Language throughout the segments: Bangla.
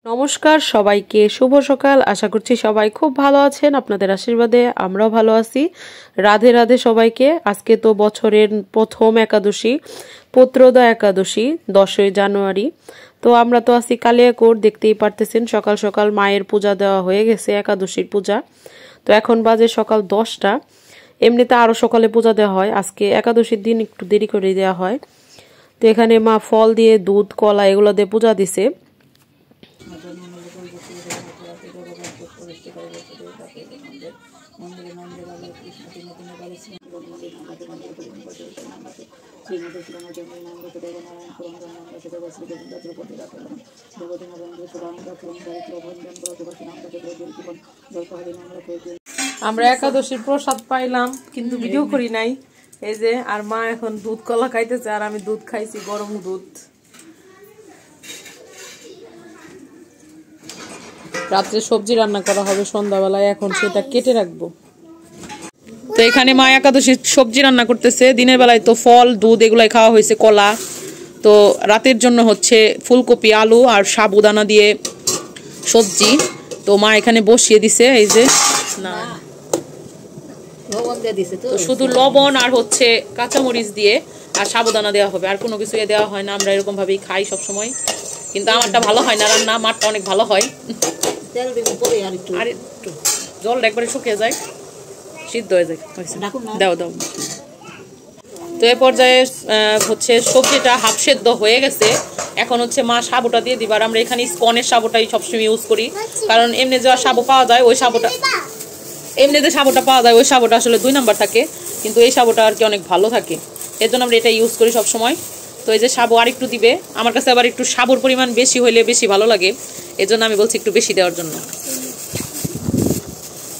নমস্কার সবাইকে, শুভ সকাল। আশা করছি সবাই খুব ভালো আছেন, আপনাদের আশীর্বাদে আমরাও ভালো আছি। রাধে রাধে সবাইকে। আজকে তো বছরের প্রথম একাদশী, পুত্রদা একাদশী, 10ই জানুয়ারি। তো আমরা তো আছি কালিয়াকৈর, দেখতেই পারতেছেন সকাল সকাল মায়ের পূজা দেওয়া হয়ে গেছে, একাদশীর পূজা। তো এখন বাজে সকাল 10টা। এমনিতে আরও সকালে পূজা দেওয়া হয়, আজকে একাদশীর দিন একটু দেরি করে দেওয়া হয়। তো এখানে মা ফল দিয়ে, দুধ, কলা এগুলো দিয়ে পূজা দিছে। আমরা একাদশীর প্রসাদ পাইলাম, কিন্তু ভিডিও করি নাই। এই যে, আর মা এখন দুধ কলা খাইতেছে, আর আমি দুধ খাইছি, গরম দুধ। রাত্রে সবজি রান্না করা হবে সন্ধ্যাবেলায়, এখন সেটা কেটে রাখবো। তো এখানে মা একাদশীর সবজি রান্না করতেছে। দিনের বেলায় তো ফল, দুধ এগুলাই খাওয়া হয়েছে, কলা। তো রাতের জন্য হচ্ছে ফুলকপি, আলু আর সাবুদানা দিয়ে সবজি। তো মা এখানে বসিয়ে দিছে। এই যে, না তো শুধু লবণ আর হচ্ছে কাঁচামরিচ দিয়ে আর সাবুদানা দেওয়া হবে, আর কোনো কিছু দেওয়া হয় না। আমরা এরকম ভাবেই খাই সবসময়, কিন্তু আমারটা ভালো হয় না রান্না, মারটা অনেক ভালো হয়। আর একটু জলটা একবারে শুকিয়ে যায়, সিদ্ধ হয়ে যায়। দাও দাও। তো এ পর্যায়ে হচ্ছে সবজিটা হাফ সেদ্ধ হয়ে গেছে। এখন হচ্ছে মা সাবুটা দিয়ে দিবার। আমরা এখানে স্কনের সাবুটাই সবসময় ইউজ করি, কারণ এমনি যে সাবু পাওয়া যায় ওই সাবুটা, এমনি যে সাবুটা পাওয়া যায় ওই সাবুটা আসলে 2 নাম্বার থাকে, কিন্তু এই সাবুটা আর কি অনেক ভালো থাকে, এর জন্য আমরা এটা ইউজ করি সবসময়। তো এই যে সাবু আর একটু দিবে, আমার কাছে আবার একটু সাবুর পরিমাণ বেশি হইলে বেশি ভালো লাগে, এর জন্য আমি বলছি একটু বেশি দেওয়ার জন্য।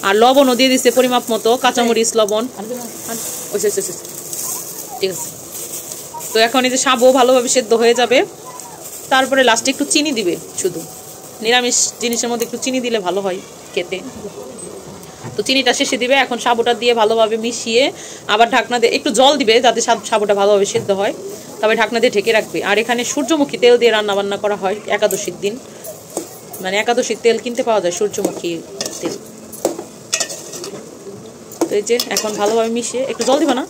আর লবণও দিয়ে দিচ্ছে পরিমাপ মতো, কাঁচামরিচ, লবণ। ঠিক আছে। তো এখন এই যে সাবু ভালোভাবে সেদ্ধ হয়ে যাবে, তারপরে লাস্টে একটু চিনি দিবে। শুধু নিরামিষ জিনিসের মধ্যে একটু চিনি দিলে ভালো হয় খেতে। তো চিনিটা শেষে দিবে। এখন সাবুটা দিয়ে ভালোভাবে মিশিয়ে আবার ঢাকনা দিয়ে একটু জল দিবে, যাতে সাবুটা ভালোভাবে সেদ্ধ হয়। তবে ঢাকনা দিয়ে ঢেকে রাখবে। আর এখানে সূর্যমুখী তেল দিয়ে রান্না বান্না করা হয় একাদশীর দিন, মানে একাদশীর তেল কিনতে পাওয়া যায়, সূর্যমুখী তেল। তো এই যে এখন ভালোভাবে মিশিয়ে একটু জল দিবা না।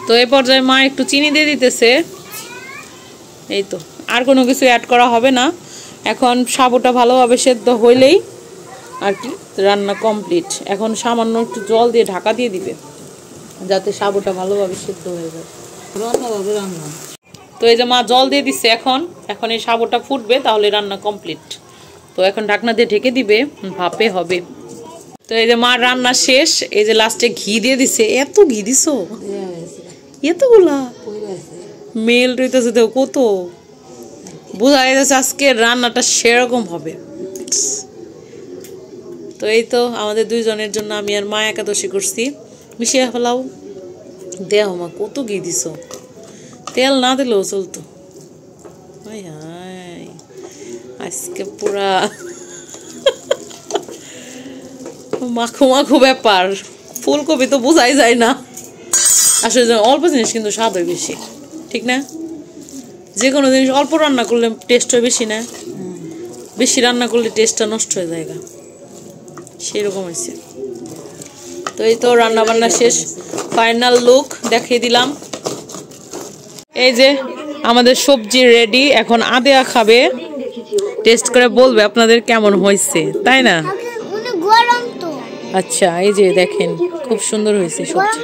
তো এই পর্যায়ে মা একটু চিনি দিয়ে দিতেছে। এই তো, আর কোনো কিছু অ্যাড করা হবে না। এখন সাবুটা ভালোভাবে সেদ্ধ হইলেই আর কি রান্না কমপ্লিট। এখন সামান্য একটু জল দিয়ে ঢাকা দিয়ে দিবে, যাতে সাবুটা ভালোভাবে সেদ্ধ হয়ে যায়। তো এই যে মা জল দিয়ে দিচ্ছে। এখন এই সাবুটা ফুটবে, তাহলে রান্না কমপ্লিট। তো এখন ঢাকনা দিয়ে ঢেকে দিবে, ভাপে হবে। তো এই যে মার রান্না শেষ। এই যে লাস্টে ঘি দিয়ে দিছে। এত ঘি দিছো, এতগুলা মেল রইতেছে তো, কত বোঝা যাচ্ছে আজকে রান্নাটা সেরকম হবে। তো এই তো আমাদের দুইজনের জন্য আমি আর মা একাদশী করছি। মিশিয়ে ফেলাও। দেও মা, কত ঘি দিছ, তেল না দিলেও চলতো। আজকে পুরা মাখো মাখো ব্যাপার। ফুলকপি তো বোঝাই যায় না আসলে, অল্প জিনিস কিন্তু স্বাদ হয় বেশি, ঠিক না? যে কোনো জিনিস অল্প রান্না করলে টেস্ট হয় বেশি, না বেশি রান্না করলে টেস্টটা নষ্ট হয়ে যায়, সেরকম হয়েছে। তো এই তো রান্না বান্না শেষ, ফাইনাল লুক দেখিয়ে দিলাম। এই যে আমাদের সবজি রেডি। এখন আদেয়া খাবে, টেস্ট করে বলবে আপনাদের কেমন হয়েছে, তাই না? আচ্ছা, এই যে দেখেন খুব সুন্দর হয়েছে সবজি।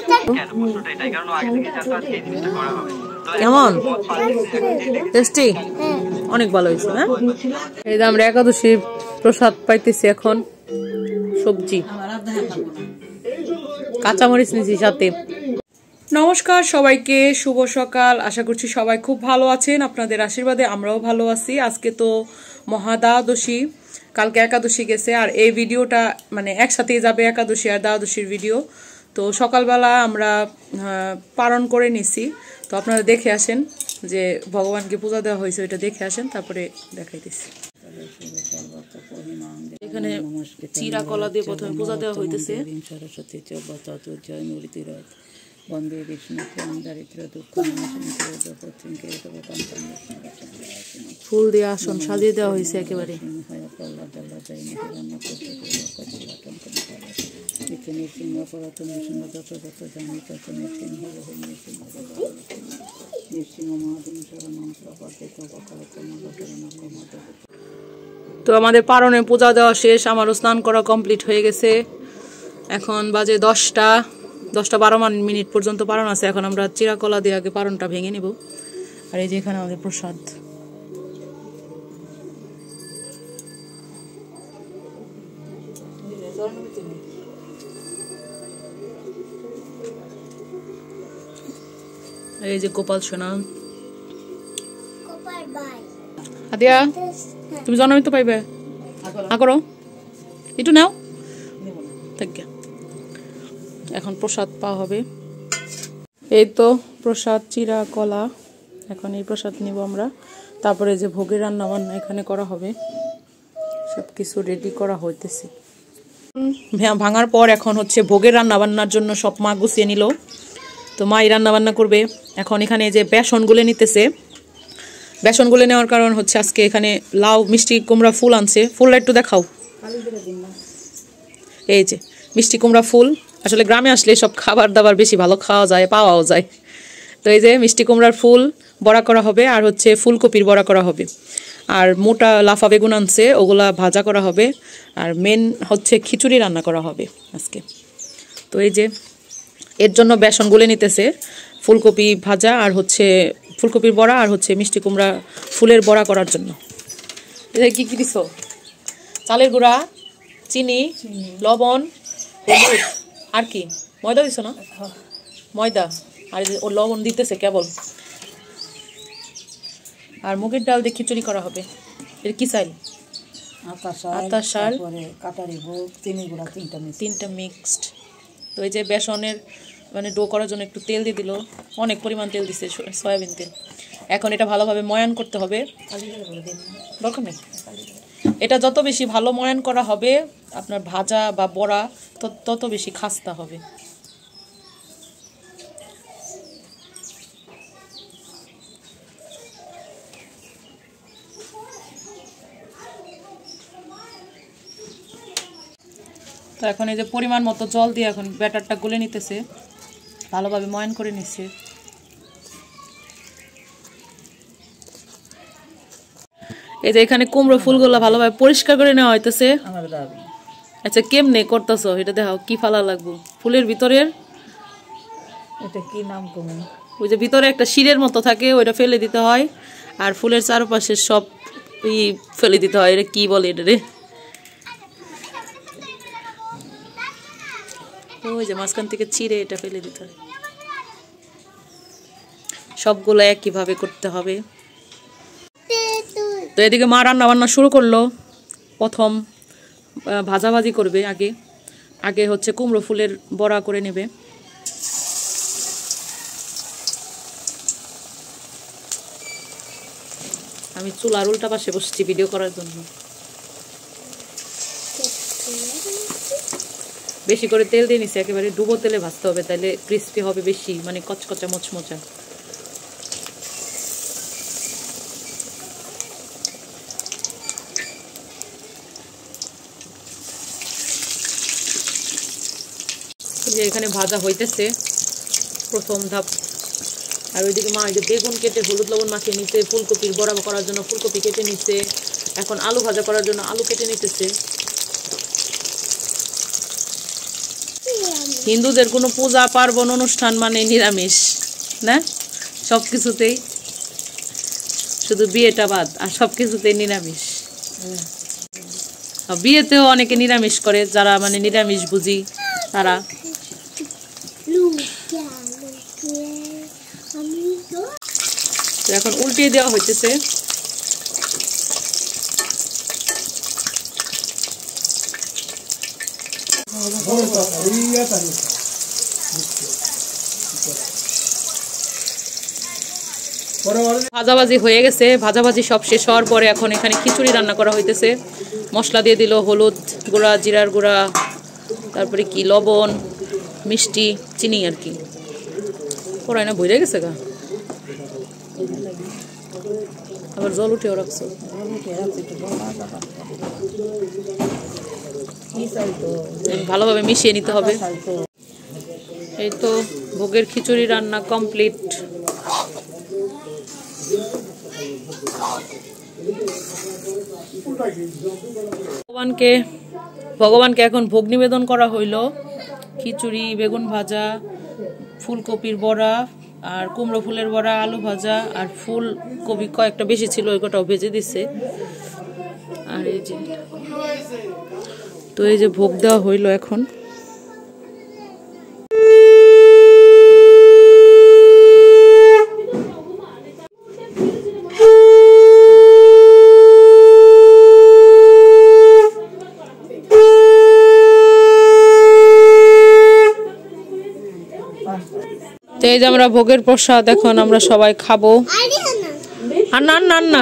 কেমন টেস্টি? অনেক ভালো হয়েছে না? এই যে আমরা একাদশীর প্রসাদ পাইতেছি। এখন সবজি, কাঁচামরিচ নিয়েছি সাথে। নমস্কার সবাইকে, শুভ সকাল। আশা করছি সবাই খুব ভালো আছেন, আপনাদের আশীর্বাদে আমরাও ভালো আছি। আজকে তো মহাদ্বাদশী, কালকে একাদশী গেছে, আর এই ভিডিওটা মানে একসাথেই যাবে, একাদশী আর দ্বাদশীর ভিডিও। তো সকালবেলা আমরা পালন করে নিছি। তো আপনারা দেখে আসেন যে ভগবানকে পূজা দেওয়া হয়েছে, ওইটা দেখে আসেন, তারপরে দেখাইতেছি। এখানে চিরা কলা দিয়ে প্রথমে পূজা দেওয়া হইতেছে। সরস্বতী জয় মূর্তিরথ বন্দে বিষ্ণু দারিদ্র দুঃখ ফুল দিয়ে আসন সাজিয়ে দেওয়া হয়েছে একেবারে। তো আমাদের পারণে পূজা দেওয়া শেষ, আমারও স্নান করা কমপ্লিট হয়ে গেছে। এখন বাজে 10:12 পর্যন্ত পারণ আছে। এখন আমরা চিরাকলা দিয়ে আগে পারণটা ভেঙে নিব। আর এই যে এখানে আমাদের প্রসাদ। এই যে গোপাল সোনা আদিয়া, তুমি জন্মই তো পাইবে করো একটু নাও। এখন প্রসাদ পাওয়া হবে। এই তো প্রসাদ চিরা কলা, এখন এই প্রসাদ নিব আমরা। তারপরে যে ভোগের রান্না বান্না এখানে করা হবে, সবকিছু রেডি করা হইতেছে। ভাঙার পর এখন হচ্ছে ভোগের রান্না বান্নার জন্য সব মা গুছিয়ে নিল। তো মা এই রান্না বান্না করবে। এখন এখানে যে বেসন গুলে নিতেছে, বেসন গুলে নেওয়ার কারণ হচ্ছে আজকে এখানে লাউ মিষ্টি কুমড়া ফুল আনছে। ফুলটা একটু দেখাও। এই যে মিষ্টি কুমড়া ফুল, আসলে গ্রামে আসলে সব খাবার দাবার বেশি ভালো খাওয়া যায়, পাওয়াও যায়। তো এই যে মিষ্টি কুমড়ার ফুল বড়া করা হবে, আর হচ্ছে ফুলকপির বড়া করা হবে, আর মোটা লাফা বেগুন আনছে, ওগুলা ভাজা করা হবে, আর মেন হচ্ছে খিচুড়ি রান্না করা হবে আজকে। তো এই যে এর জন্য বেসন গুলে নিতেছে, ফুলকপি ভাজা আর হচ্ছে ফুলকপির বড়া আর হচ্ছে মিষ্টি কুমড়া ফুলের বড়া করার জন্য। এটা কি কি দিছো? চালের গুঁড়া, চিনি, লবণ, হলুদ, আর কি ময়দা দিছো না? ময়দা আর ও লবণ দিতেছে কেবল। আর মুগের ডাল দিয়ে খিচুড়ি করা হবে। এর কি চাল? আতা শাল, কাটারি ভোগ, চিনি গুঁড়া, তিনটা মিক্সড। তো এই যে বেসনের মানে ডো করার জন্য একটু তেল দিয়ে দিল, অনেক পরিমাণ তেল দিছে, সয়াবিন তেল। এখন এটা ভালোভাবে ময়ান করতে হবে। দরকার নেই, এটা যত বেশি ভালো ময়ান করা হবে আপনার ভাজা বা বড়া তত বেশি খাস্তা হবে। তো এখন এই যে পরিমাণ মতো জল দিয়ে এখন ব্যাটারটা গুলে নিতেছে, ভালোভাবে ময়ান করে নিচ্ছে। এই যে এখানে কুমড়ো ফুলগুলো ভালোভাবে পরিষ্কার করে নেওয়া হইতেছে। আচ্ছা কেমনে করতেছো এটা দেখাও, কি ফালা লাগবো ফুলের ভিতরের? এটা কি নাম কমে? ওই যে ভিতরে একটা শিরের মতো থাকে, ওইটা ফেলে দিতে হয়, আর ফুলের চারপাশে সব ফেলে দিতে হয়। এটা কি বলে এটা রে? ওই যে মাঝখান থেকে ছিঁড়ে এটা ফেলে দিতে হয়। সবগুলো একইভাবে করতে হবে। তো এদিকে মা রান্না বান্না শুরু করলো। প্রথম ভাজাভাজি করবে, আগে হচ্ছে কুমড়ো ফুলের বড়া করে নেবে। আমি চুলার উল্টা পাশে বসছি ভিডিও করার জন্য। বেশি করে তেল দিয়ে নিছি, একেবারে ডুবো তেলে ভাজতে হবে, তাহলে ক্রিস্পি হবে বেশি, মানে কচকচা মচমচা। যে এখানে ভাজা হইতেছে প্রথম ধাপ। আর ওইদিকে মা এই যে বেগুন কেটে হলুদ লবণ মাখিয়ে নিচ্ছে, ফুলকপির বড়া করার জন্য ফুলকপি কেটে নিচ্ছে, এখন আলু ভাজা করার জন্য আলু কেটে নিতেছে। হিন্দুদের কোনো পূজা পার্বণ অনুষ্ঠান মানে নিরামিষ না, সব কিছুতেই, শুধু বিয়েটা বাদ আর সব কিছুতেই নিরামিষ। বিয়েতেও অনেকে নিরামিষ করে, যারা মানে নিরামিষ বুঝি তারা। এখন উল্টিয়ে দেওয়া হইতেছে। ভাজাভাজি হয়ে গেছে, ভাজাভাজি সব শেষ হওয়ার পরে এখন এখানে খিচুড়ি রান্না করা হইতেছে। মশলা দিয়ে দিল হলুদ গুঁড়া, জিরার গুঁড়া, তারপরে কি লবণ, মিষ্টি, চিনি আর কি। কড়াই না ভরে গেছে গা, আবার জল উঠেও রাখছো। ভালোভাবে মিশিয়ে নিতে হবে। এই তো ভোগের খিচুড়ি রান্না কমপ্লিট। ভগবানকে এখন ভোগ নিবেদন করা হইল। খিচুড়ি, বেগুন ভাজা, ফুলকপির বড়া, আর কুমড়ো ফুলের বড়া, আলু ভাজা, আর ফুলকপি কয়েকটা বেশি ছিল, ওই কটাও ভেজে দিছে। আর এই যে তো এই যে ভোগ দেওয়া হইল এখন। তো এই যে আমরা ভোগের প্রসাদ এখন আমরা সবাই খাবো। আর না না না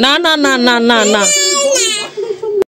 না না না না না না